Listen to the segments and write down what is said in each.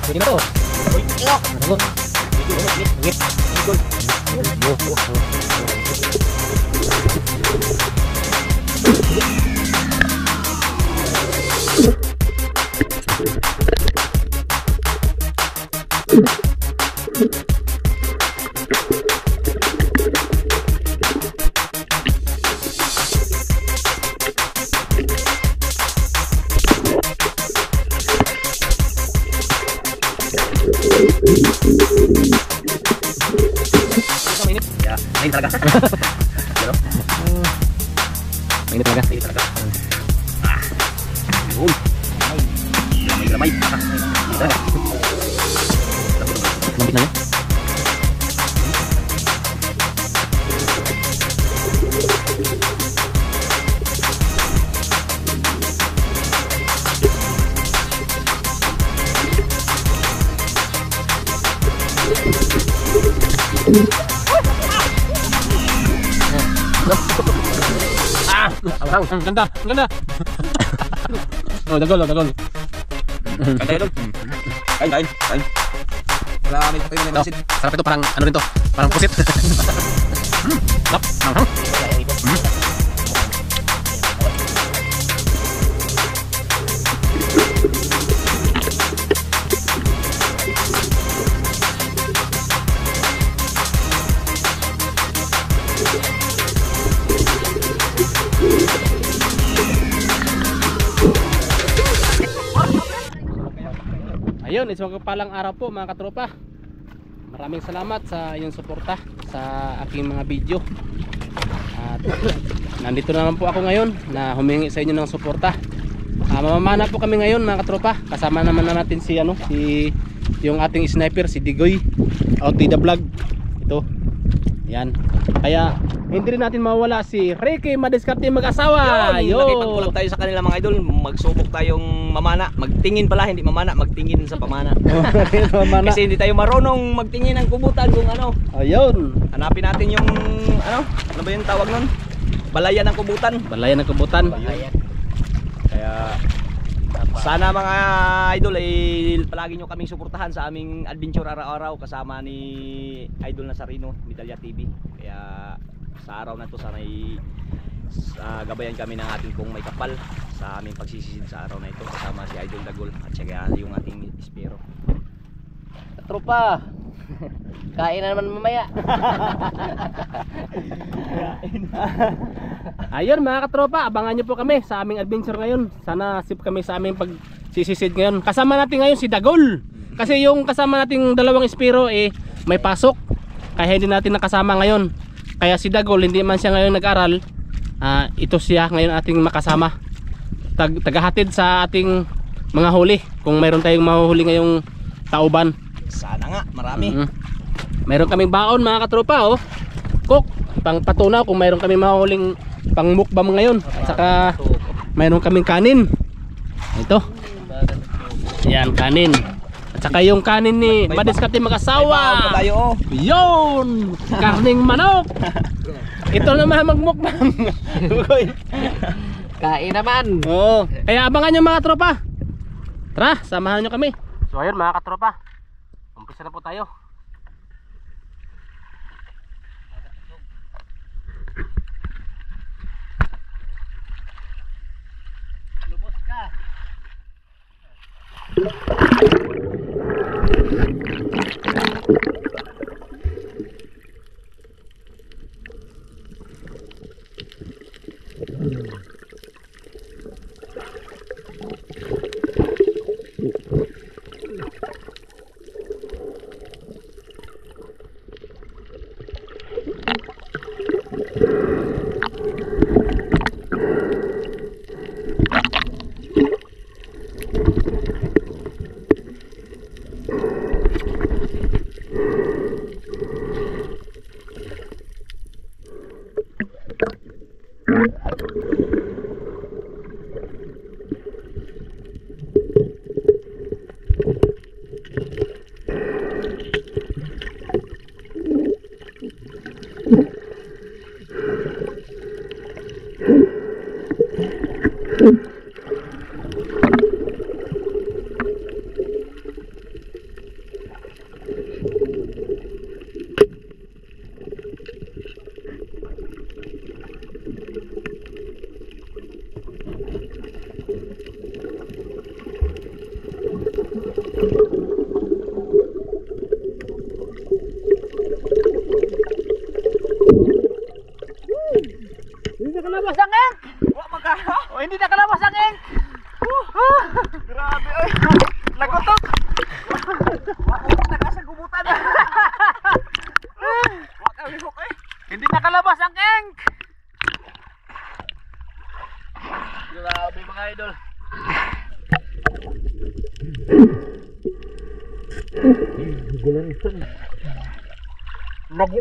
Pwede na to. Uy, ingok. Ingok. Main talaga. Mainit talaga. Main talaga. Yun. May lamay. Lambit na niya. Ang ganda, ang ganda. Oh, dagol, dagol. Kaya yun. Kain. Wala kami kayo na nasin. Sarap ito, parang ano rin to, parang pusit. Sarap, manghang. Ayun, isang kapalang araw po mga katropa. Maraming salamat sa inyong suporta sa aking mga video. At nandito naman po ako ngayon na humingi sa inyo ng suporta. Mamamana po kami ngayon mga katropa. Kasama naman natin si yung ating sniper, si Digoy Outi the Vlog. Ito. Yan. Kaya hindi rin natin mawala si Ricky Madiskarte mag-asawa. Nakipagpulag tayo sa kanila mga idol. Magsubok tayong mamana. Magtingin pala, hindi mamana, magtingin sa pamana. Kasi hindi tayo marunong magtingin ng kubutan kung ano. Ayun. Hanapin natin yung ano ba yung tawag nun? Balayan ng kubutan. Balayan ng kubutan. Kaya sana mga idol ay palagi nyo kaming suportahan sa aming adventure araw-araw kasama ni Idol Nazarino, Medalya TV. Kaya sa araw na to sana ay gabayan kami ng ating kung may kapal sa aming pagsisisid sa araw na ito kasama si Idol Dagol at saka yung ating Espero. Tropa, kain na naman mamaya. Ayun mga katropa, abangan nyo po kami sa aming adventure ngayon. Sana sip kami sa aming pagsisisid ngayon. Kasama natin ngayon si Dagol. Kasi yung kasama nating dalawang Espero may pasok, kaya hindi natin nakasama ngayon. Kaya si Dagol, hindi man siya ngayon nag-aral, ito siya ngayon ating makasama, tagahatid sa ating mga huli. Kung mayroon tayong mahuhuli ngayong tauban, sana nga, marami. Mayroon kaming baon mga katropa, cook, pang patunaw kung mayroon kaming mahuhuling pang mukbang ngayon. At saka mayroon kaming kanin. Ito. Yan, kanin. At saka yung kanin ni Madiskarte mag-asawa. Yun! Karning manok. Ito naman magmukbang. Kain naman. Oo. Kaya abangan nyo mga tropa. Tara, samahan nyo kami. So ayun mga katropa, umpisa na po tayo. Lubos ka. nakalabas ang ink. Wa maka. Oh, hindi nakalabas ang ink. Grabe oy. Lagotok. Wa ka sa gubutan. Wa ka lihok eh. Hindi nakalabas ang ink. Grabe mga idol. Gulan ito. Lagi.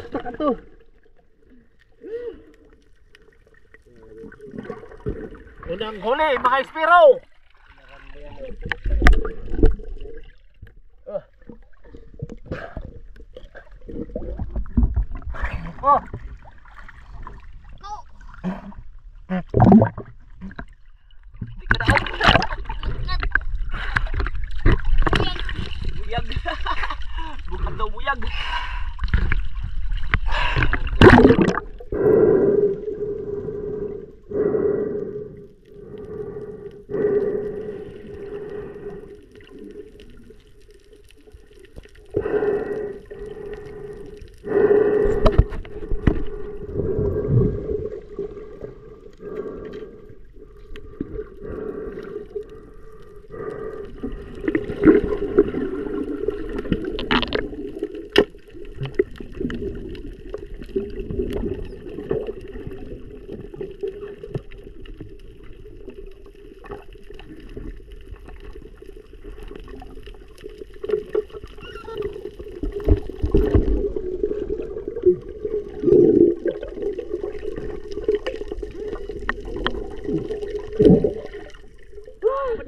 Saka unang huli mga Espiro. Oh. Buyag. Bukan daw buyag.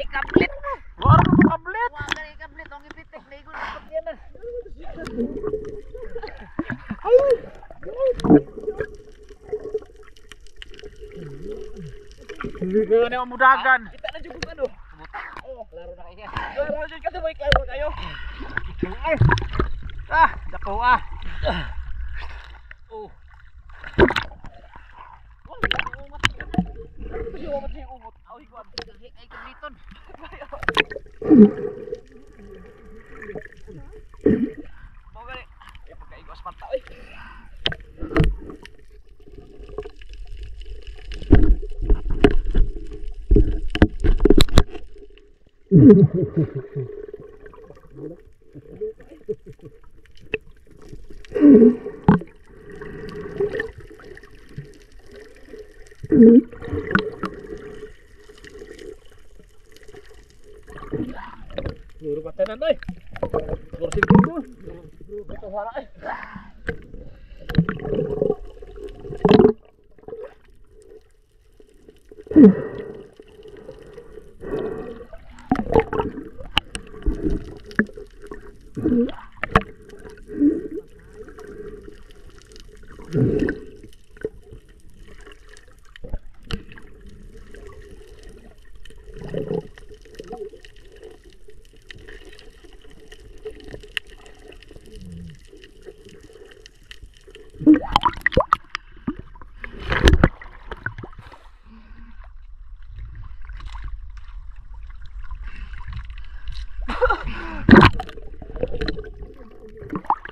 Kablit. Wala mo kablit. Wala ka kablit, ang ipitik na igon dapat yan na. Hindi ka na mamudagan. Kita na jud ano. Oh, laro na kaya. Laro jud ka boy, klaro kayo. Ah, dako ah. Oh. Ay kabliton. Mo gani. Ay pagkaigo asparta oy. Siguro patanan oy. Siguro siguro. Ito wala eh.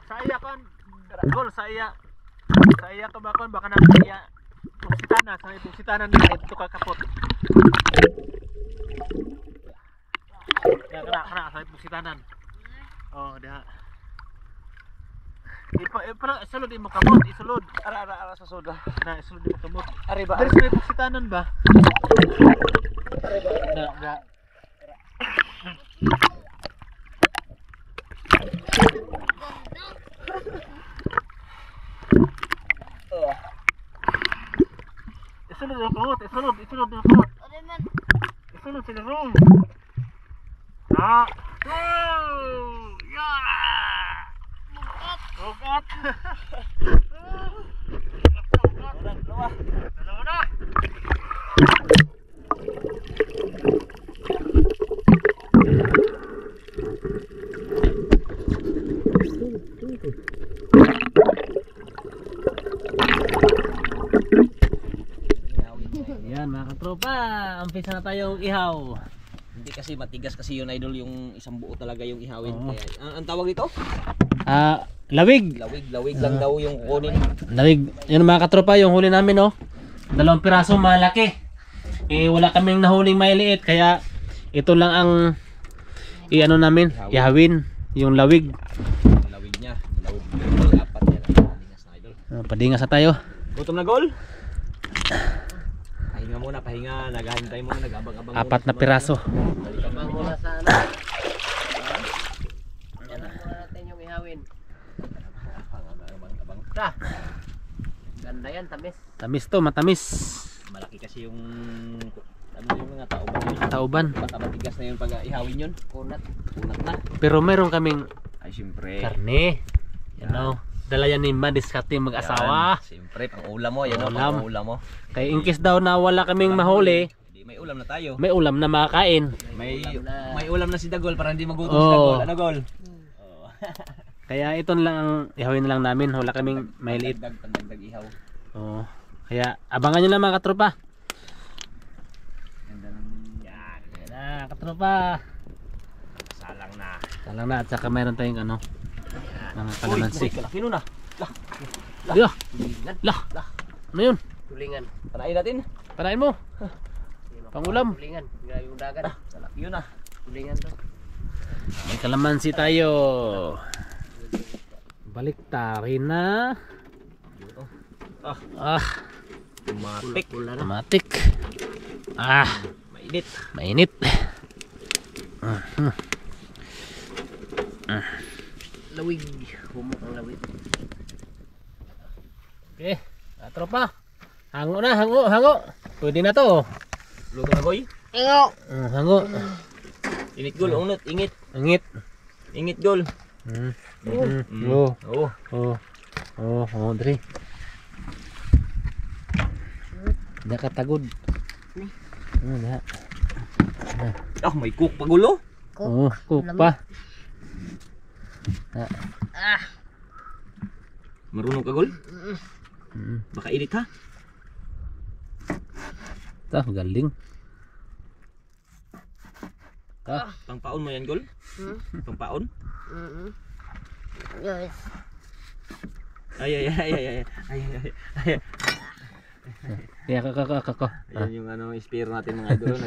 Saya kon gol saya kabakon baka nang saya pusitana sa pusitanan dito ka kapot. Ya kana sa pusitanan. Oh, dah. Para isulod mo kamot, isulod. Ara sa soda. Na isulod mo kamot. Ari ba? Dari sa pusitanan ba? Enggak. Isulod mo kamot, isulod mo kamot. Ano man? Isulod sila ron. Ah. Oh! Yeah! Bukat. Dalawa na. katropa, umpisa na tayong ihaw. Hindi kasi matigas kasi yun idol, yung isang buo talaga yung ihawin. Oo. Kaya, ang tawag dito? Lawig. Lawig lang daw yung kunin. Lawig. Yun mga katropa, yung huli namin oh. 2 piraso malaki. Eh wala kaming nahuling maliit kaya ito lang ang iano namin, ihawin yung lawig. Lawig niya. Lawig. Apat yan. Padingas na idol. Padingas na tayo. Gutom na gol? Pahinga muna, pahinga. Naghahintay muna, nag-abang-abang muna. 4 na piraso. Balikan Bang muna. muna sa ano. Yan ang muna natin yung ihawin. Abang-abang. Ganda yan, tamis. Tamis to, matamis. Malaki kasi yung ano yung mga tauban yun. Tauban. Baka matigas na yun pag ihawin yun. Kunat. Unat na. Pero meron kaming Ay siyempre. karne. Yan oh. Dala yan ni Madiskate mag-asawa. Siyempre, pang ulam mo. Yan o, Ulam. pang ulam mo. Kaya in case daw na wala kaming mahuli, Hindi, may ulam na tayo. may ulam na makakain. May ulam na si Dagol para hindi magutom Oo. si Dagol. Ano Gol? Oo. Kaya ito na lang ang ihawin na lang namin. Wala kaming maliit. Pandagdag ihaw. Oo. Kaya abangan nyo lang mga katropa. Ganda ng yan. Yan na katropa. Salang na. Talang na at saka mayroon tayong ano, mga kalamansi. Kalaki nun ah. Lah. Lah. Ano yun? Tulingan. Panain natin. Panain mo. Pangulam. Tulingan. Yung dagat. Kalaki yun ah. Tulingan to. May kalamansi tayo. Balik tayo na. Tumatik. Automatic. Mainit. Mainit. Lawig. Humok ang lawig. Okay. Tropa. Hango na, hango. Pwede na to. Luto na Goy. Ingo! Hango. Init Gol. Unot. Ingit. Angit. Ingit Gol. Oh. Oh, Dre. Hindi ka tagod. Ano Ah, may cook pa gulo. Oh, cook pa. Marunong ka Gol? Baka init ha? Ito, galing. Pangpaon mo yan Gol? Pangpaon? Yes. Ay. Kaya kako. Ayan yung ano, spear natin mga idol.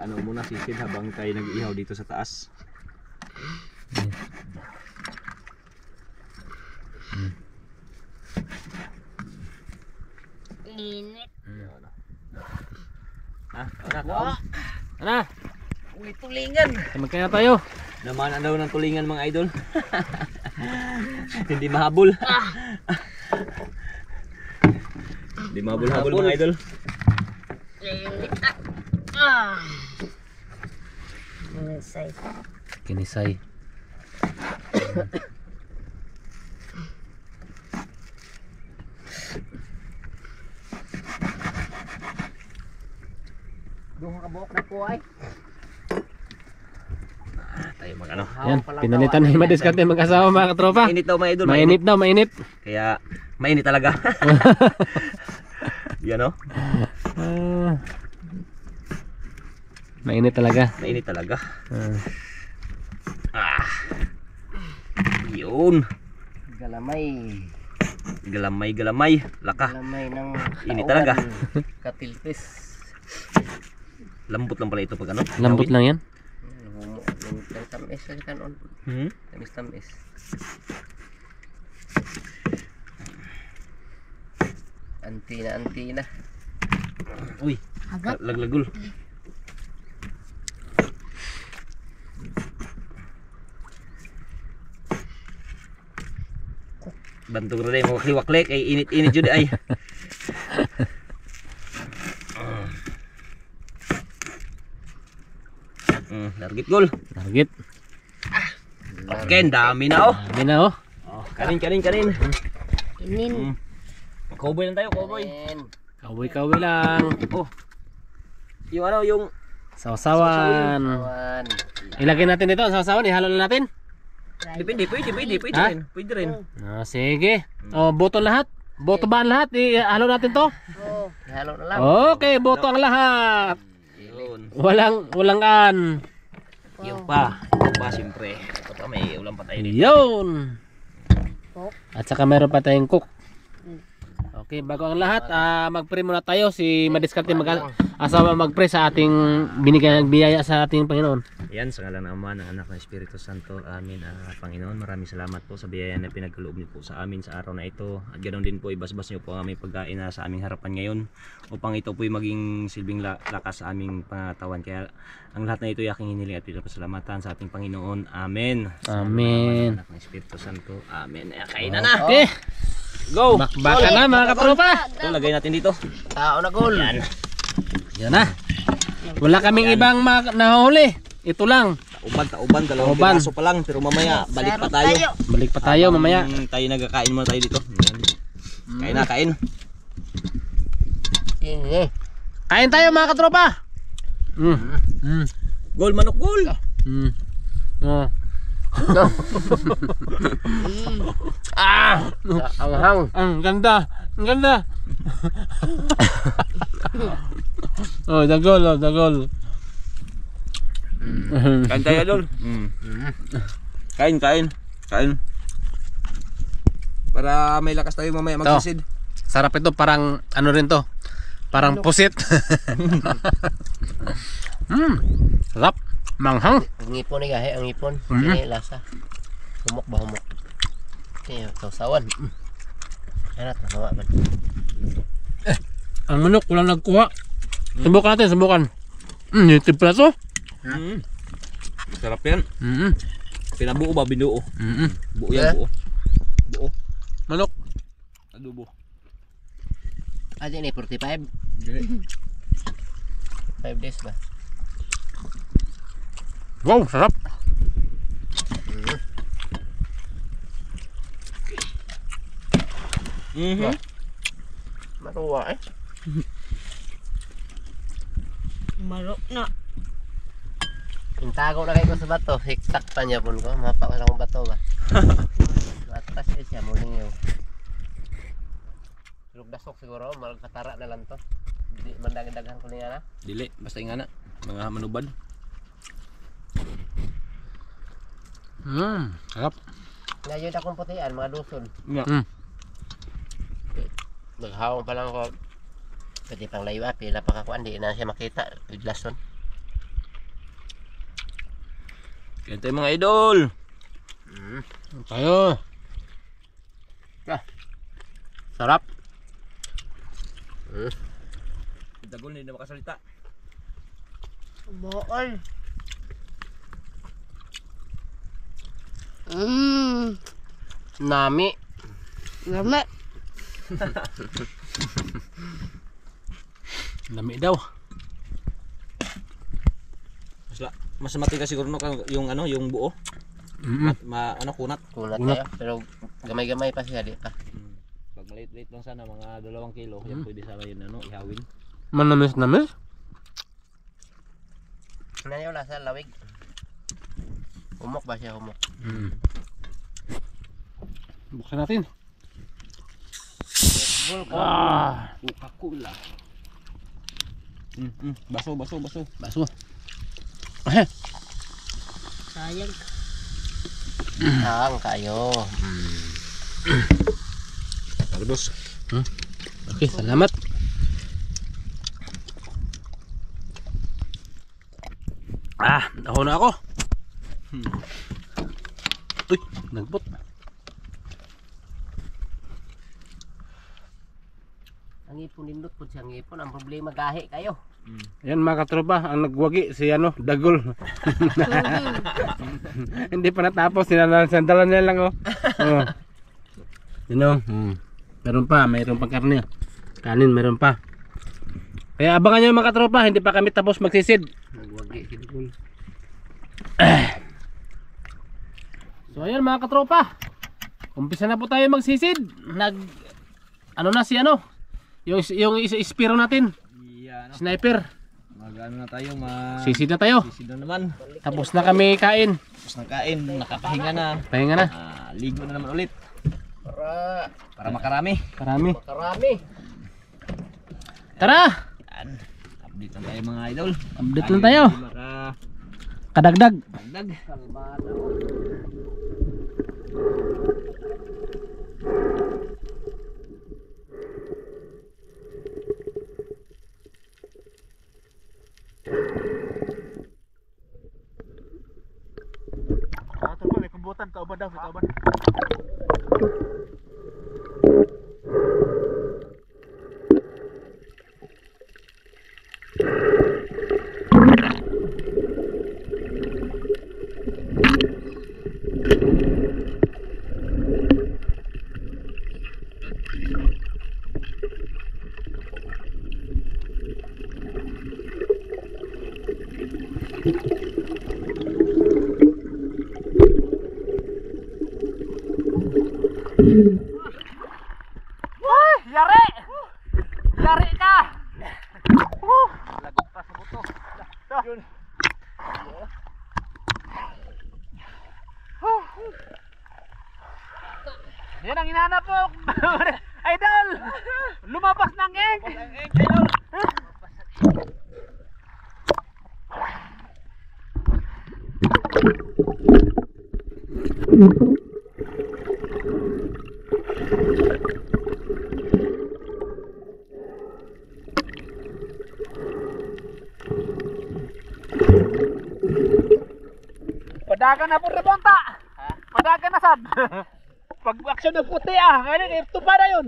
Ano muna sisid habang tayo nag-ihaw dito sa taas. Init. Ano? Ano? Uy, tulingan. Magkaya tayo. Naman daw ng tulingan mga idol. Hindi mahabol. Hindi mahabol-habol mga idol. Init. Say. Kinisay. Doon ka buhok na po ay. Tayo mag ano. Yan, pinalitan ni Madiskate mag-asawa mga katropa. Mainit daw mga idol. Mainit daw, mainit. Kaya mainit talaga. Yan o. Mainit talaga. Mainit talaga. Yun. Galamay. Galamay. Laka. Galamay ng Init talaga. Katilpis. Lambot lang pala ito pag ano. Lambot lang yan. Humok. Tamis sa kanon. Tamis. Anti na. Uy. Laglagul. Bantog rin mo kliwak-lek ay init-init jud ay. Largit Gol. Target. Okay, dami na oh. Dami na oh. Kanin. Inin. Cowboy lang tayo, cowboy. Kawi lang. Oh. Yung ano, yung Sausawan. Awan. Ilagay natin dito, sausawan, ihalo na natin. depende, pwede Ha? rin. Pwede rin. Sige. Oh, boto lahat. Boto ba lahat? Ihalo natin to. Oh. Halo na lang. Okay, boto ang lahat. Yun. Walang an. Yung pa siyempre. Ito pa, may ulam pa tayo dito. Yun. At saka meron pa tayong cook. Okay, bago ang lahat, mag-pray muna tayo. Si Madiskarte asawa mag-pray sa ating binigay ng biyaya sa ating Panginoon. Yan, sa ngalan ng Ama, ng Anak, ng Espiritu Santo. Amin. Panginoon, maraming salamat po sa biyaya na pinagkaloob niyo po sa amin sa araw na ito. At ganoon din po, ibasbas niyo po ang aming pagkain na sa aming harapan ngayon, upang ito po maging silbing lakas sa aming pangatawan. Kaya ang lahat na ito ay aking hiniling at pinapasalamatan sa ating Panginoon. Amen. Amen. Anak ng Espiritu Santo. Amen. Kainan na. Okay. Go! Baka na mga katropa. Ito, lagay natin dito. Tao na gol. Yan. Yan na. Wala kaming ibang nahuli. Ito lang. Tauban, dalawang Tauban. piraso pa lang. Pero mamaya, balik pa tayo. Balik pa tayo mamaya. Tayo nagkakain muna tayo dito. Yan. Kain. Kain tayo mga katropa. Gol, manok, gol! Oh. Anghang. Ang ganda. Ang ganda. Oh, dagol. Kain tayo, Dol. Kain. Para may lakas tayo mamaya magsisid. Sarap ito, parang ano rin to. Parang pusit. Sarap. Manghang. Ang ipon ni gahe, ang ipon. Ini lasa. Humok ba humok? Ini sausawan. Enak na man. Ang manok, walang nagkuha. Subukan. Native pala to. Sarap yan. Pinabuo ba? Binuo. Buo yan, buo. Manok. Adobo. Aja ni 45. 5 days ba? Wow, sarap. Maruwa eh. Marok na. Intago na kayo ko sa bato. Hiktak pa niya pun ko. Mapa ko lang bato ba? Atas siya muling yun. Lug dasok siguro. Malagkatara na lang to. Di mandagdagan ko niya na. Dili, basta nga na. Mga manubad. Sarap. Ngayon akong putian, mga duson. Naghawang pa lang ako. Pwede pang layo pila pa kakuan. Di na siya makita. Iglason. Yan tayo mga idol. Tayo. Sarap. Dagol, hindi na makasalita. Bool. Nami. Lama. Lami daw. Mas matigas siguro no yung yung buo. Kunat. Kunat kayo. Pero gamay-gamay pa siya. Di pa. Pag maliit-liit lang sana, mga 2 kilo, yan pwede sana yun ihawin. Manamis. Nanyo lasa lawig. Humok ba siya humok? Buksan natin. Coca-Cola. Baso. Sayang. Ang kayo. Talbos. Okay, salamat. Ako na ako. Uy, nagbot. Ang ipon nindot po siyang ipon. Ang problema gahe kayo. Yan mga katropa, ang nagwagi si Dagol. Hindi pa natapos, sandalan niya lang Meron pa, mayroon pang karne. Kanin, meron pa. Kaya abangan nyo mga katropa, hindi pa kami tapos magsisid. Nagwagi si Dagol. So ayan mga katropa, umpisa na po tayo magsisid. Ano na si yung ispiro natin. Sniper. Mag-ano na tayo, Sisid na tayo. sisid na naman. Tapos na kami kain. Tapos ng kain, nakapahinga na. Pahinga na. Ligo na naman ulit. Para Para makarami. Karami. makarami. Tara! Yan. Update lang tayo mga idol. Update lang tayo. Kadagdag. Dagdag. Ito po, may kumbutan. Kauban daw, may kauban. Yari! Yari ka! Lagot pa sa buto. Yun. Yan ang hinahanap mo! Idol! Lumabas ng egg! Padagan na po rebonta! Padagan na sad! Pag-action ng puti ngayon ito pa na yun!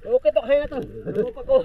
Okay to, kaya na to. Ano pa ko?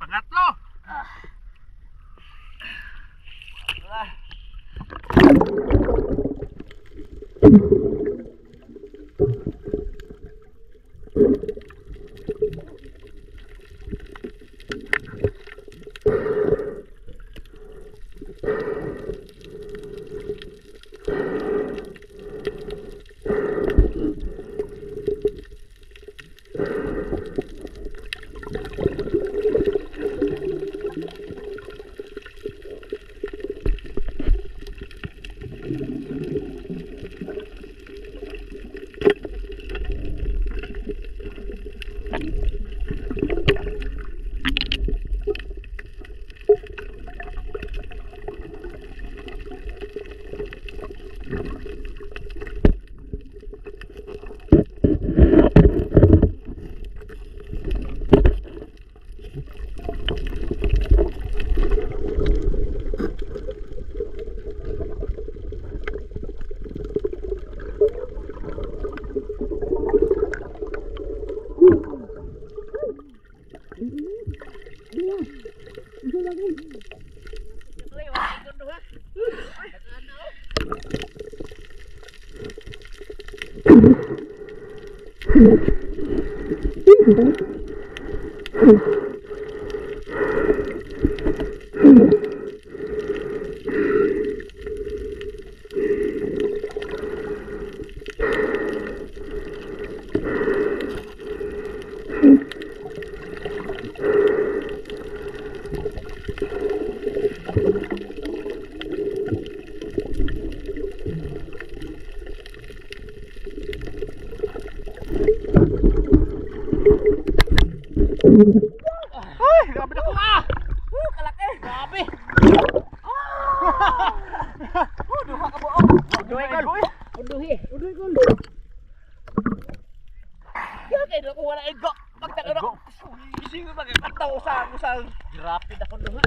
Pangatlo. Ay, grabe na ko ah! Kalaki! Grabe! Duha ka buo. Duha ka buo. Uduhi! Uduhi ko! Kaya kayo na kung wala ego! Pagtaka na! Gising mo magkakataw sa Grabe na ko duha!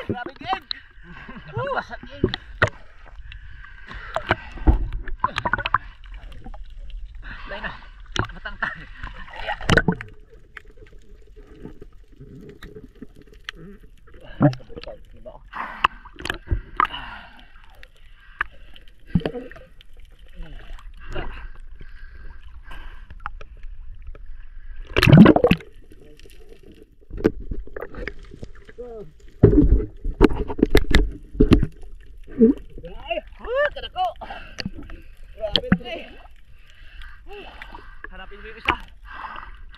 grabe gig. Basag eh! Dai na. Matangkay. Kadako! Grabe na eh! Hanapin mo yung isa.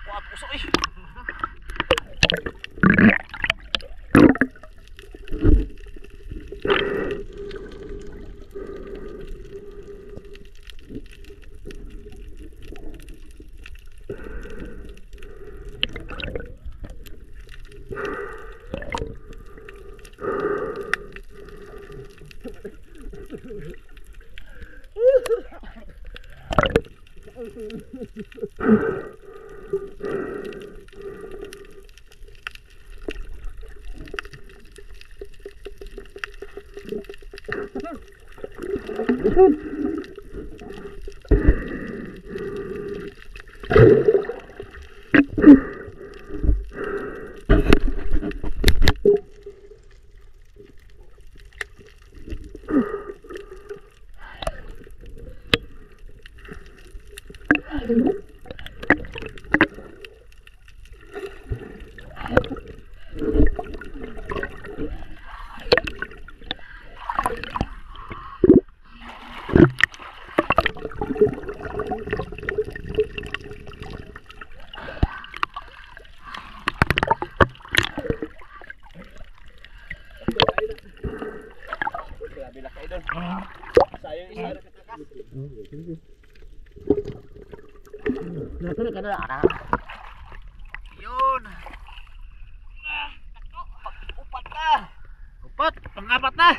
Kuha puso eh. Grabe na kayo doon. Sayang isa na katakas. Yun. Upat ka! Upat, pang-apat na.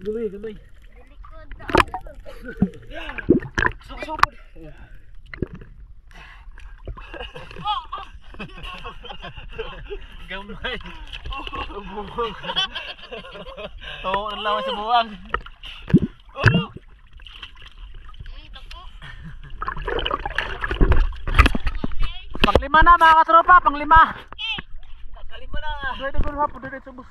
Gulay, gulay. Gamay. Buwang. Oo, ang lawan sa buwang. Panglima na mga katropa, panglima. Panglima na. Pwede ko na po dito sa bus.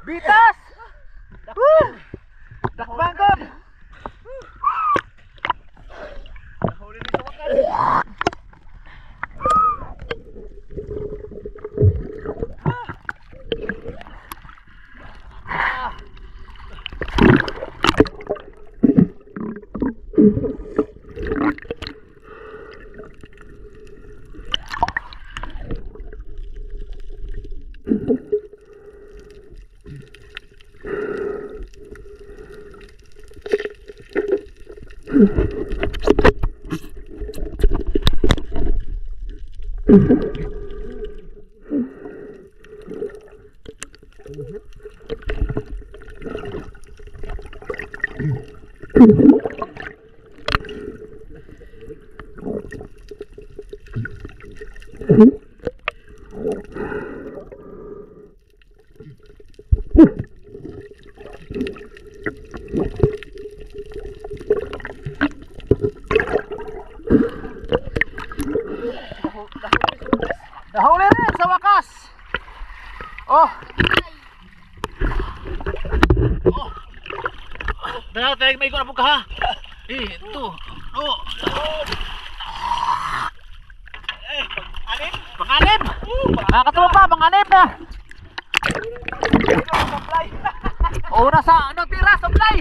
Bita! Nahuli rin sa wakas. Oh. Oh. Dahil tayo may ikot na po ka ha. Ito. Oh. Panganib. Mga katropa, panganib na. Una sa ano tira, supply.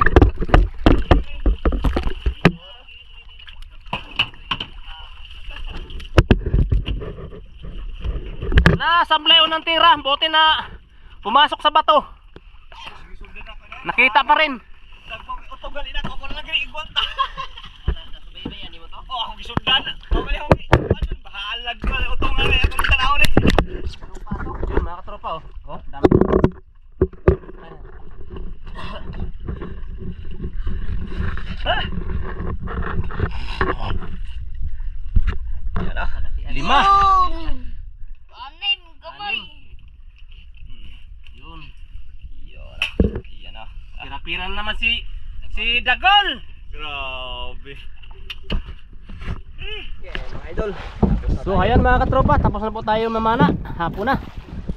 Nasamblay unang tira, bote na pumasok sa bato. Nakita pa rin. Utogal ina ko lang gani igwanta. Subaybayan nimo to? Oh, ako gisundan. Okay, okay. Ano bahalag ko utongal ni akong tanaw ni. Yun mga katropa oh. Oh, dami. Yan ah. 5. Anim, gamay. Yun. Yan ah. Pira-pira na naman si Dagol. Grabe. Yeah, mga idol. So ayan mga katropa, tapos na po tayo mamana. Hapon na.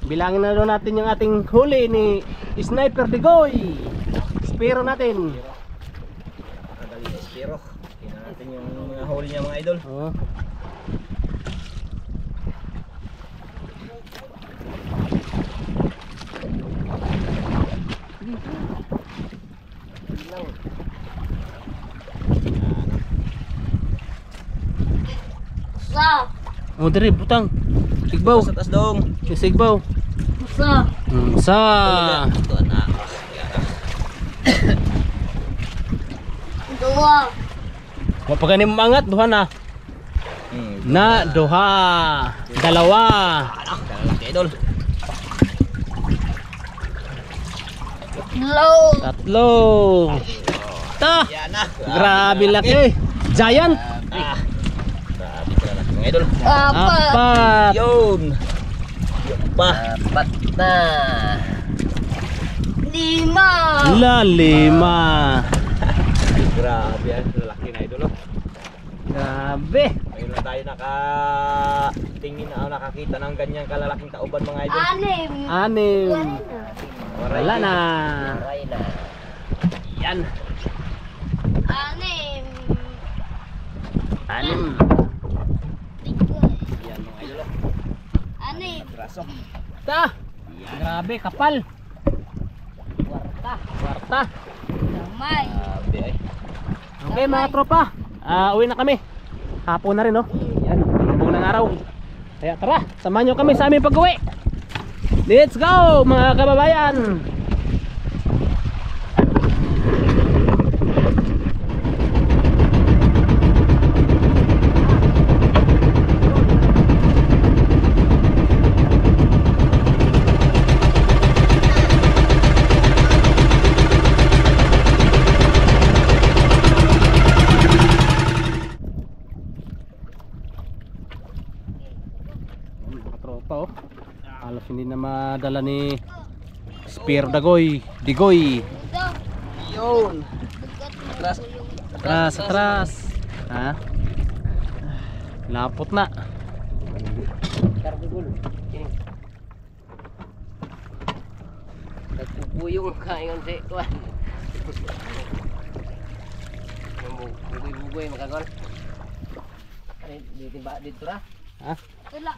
Bilangin na doon natin yung ating huli ni Sniper Digoy. Spiro natin. Madali na spiro. Tingnan natin yung mga huli niya mga idol. Oh. Sa. Oh, diri butang. Sigbaw. Sa taas dong. Sigbaw. Sa. Sa. Ito na. Dua. Wa pa ganin mangat duha na. Na duha. Dalawa. Mga idol. Low. Tatlo. Ta. Yan na. Grabe laki. Giant. Grabe ka na mga idol. Apat. 4. Yun. Yun pa. 4 na. 5. La 5. Grabe yan. Lalaki na idol. Oh. Grabe. Ngayon na tayo nakatingin na nakakita ng ganyang kalalaking tauban mga idol. 6. Wala na. Aray na. Yan. 6. 6. Yan mga idol. 6. Braso. Ta. Grabe kapal. Kwarta. Gamay. Grabe ay. Okay mga tropa. Uwi na kami. Hapon na rin no. Yan. Hapon ng araw. Kaya tara, samahan nyo kami sa aming pag-uwi. Let's go mga kababayan. Mga tropa oh. Halos hindi na madala ni Spiro Digoy. Yun. Atras. Ha? Lapot na. Karbigol. Nagpupuyong kaingon si Kuan. Bugoy-bugoy makagol. Dito ba dito ra? Ha? Tula.